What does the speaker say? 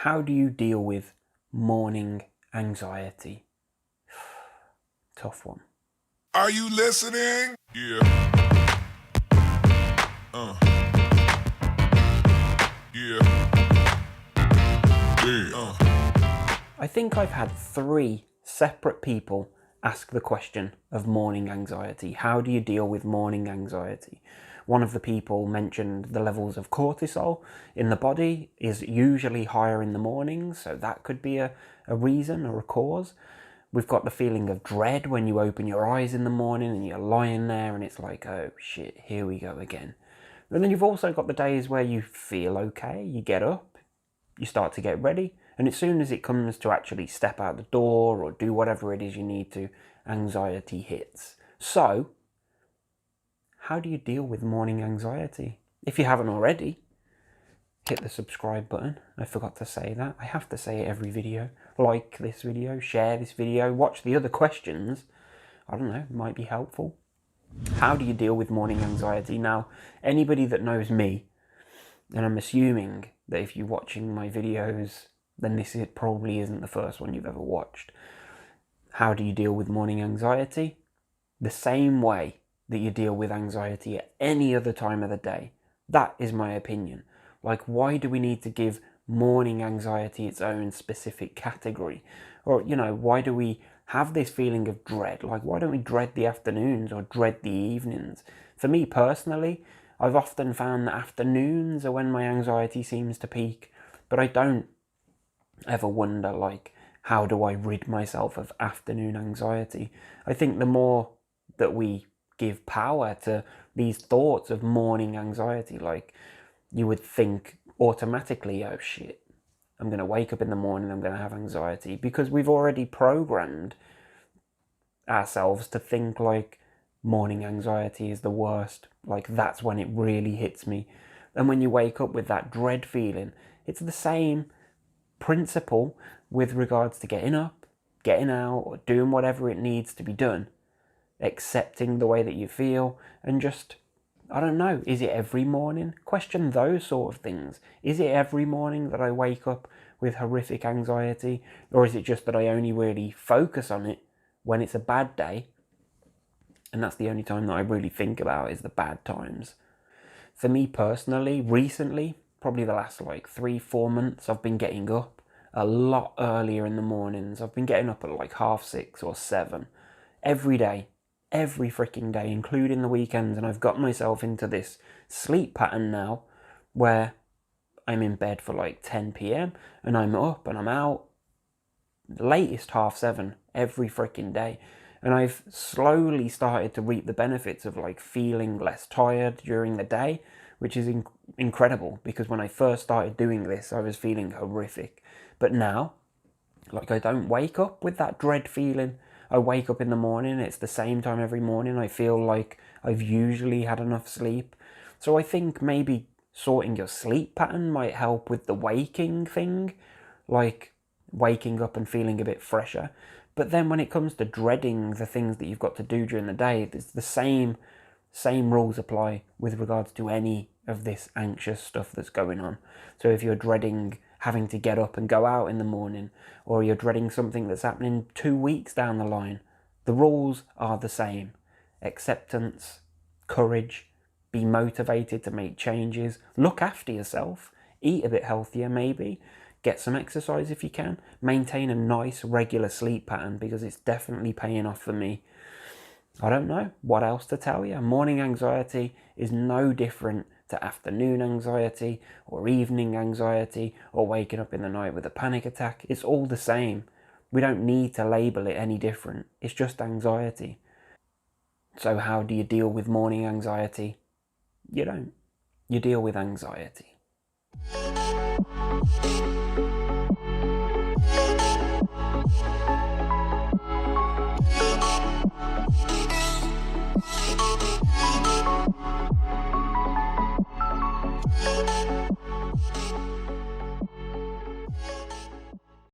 How do you deal with morning anxiety? Tough one. Are you listening? Yeah. Yeah. I think I've had 3 separate people ask the question of morning anxiety. How do you deal with morning anxiety? One of the people mentioned the levels of cortisol in the body is usually higher in the mornings, so that could be a reason or a cause. We've got the feeling of dread when you open your eyes in the morning and you're lying there and it's like, oh shit, here we go again. And then you've also got the days where you feel okay, you get up, you start to get ready, and as soon as it comes to actually step out the door or do whatever it is you need to, anxiety hits. So, how do you deal with morning anxiety? If you haven't already, hit the subscribe button. I forgot to say that. I have to say it every video. Like this video, share this video, watch the other questions. I don't know, might be helpful. How do you deal with morning anxiety? Now, anybody that knows me, and I'm assuming that if you're watching my videos, then this probably isn't the first one you've ever watched. How do you deal with morning anxiety? The same way that you deal with anxiety at any other time of the day. That is my opinion. Like, why do we need to give morning anxiety its own specific category? Or, why do we have this feeling of dread? Like, why don't we dread the afternoons or dread the evenings? For me personally, I've often found that afternoons are when my anxiety seems to peak, but I don't ever wonder, like, how do I rid myself of afternoon anxiety? I think the more that we give power to these thoughts of morning anxiety, like, you would think automatically, oh shit, I'm going to wake up in the morning, I'm going to have anxiety, because we've already programmed ourselves to think like morning anxiety is the worst, like that's when it really hits me. And when you wake up with that dread feeling, it's the same principle with regards to getting up, getting out, or doing whatever it needs to be done, accepting the way that you feel, and just, I don't know, is it every morning? Question those sort of things. Is it every morning that I wake up with horrific anxiety, or is it just that I only really focus on it when it's a bad day, and that's the only time that I really think about is the bad times? For me personally, recently, probably the last like 3-4 months, I've been getting up a lot earlier in the mornings. I've been getting up at like 6:30 or 7 every day, every freaking day, including the weekends. And I've got myself into this sleep pattern now where I'm in bed for like 10 p.m. and I'm up and I'm out the latest 7:30 every freaking day. And I've slowly started to reap the benefits of like feeling less tired during the day, which is incredible, because when I first started doing this, I was feeling horrific. But now, like, I don't wake up with that dread feeling. I wake up in the morning, it's the same time every morning. I feel like I've usually had enough sleep. So I think maybe sorting your sleep pattern might help with the waking thing, like waking up and feeling a bit fresher. But then when it comes to dreading the things that you've got to do during the day, it's the same rules apply with regards to any of this anxious stuff that's going on. So if you're dreading having to get up and go out in the morning, or you're dreading something that's happening 2 weeks down the line, the rules are the same. Acceptance, courage, be motivated to make changes, look after yourself, eat a bit healthier maybe, get some exercise if you can, maintain a nice regular sleep pattern, because it's definitely paying off for me. I don't know what else to tell you. Morning anxiety is no different to afternoon anxiety or evening anxiety or waking up in the night with a panic attack. It's all the same. We don't need to label it any different. It's just anxiety. So how do you deal with morning anxiety? You don't. You deal with anxiety.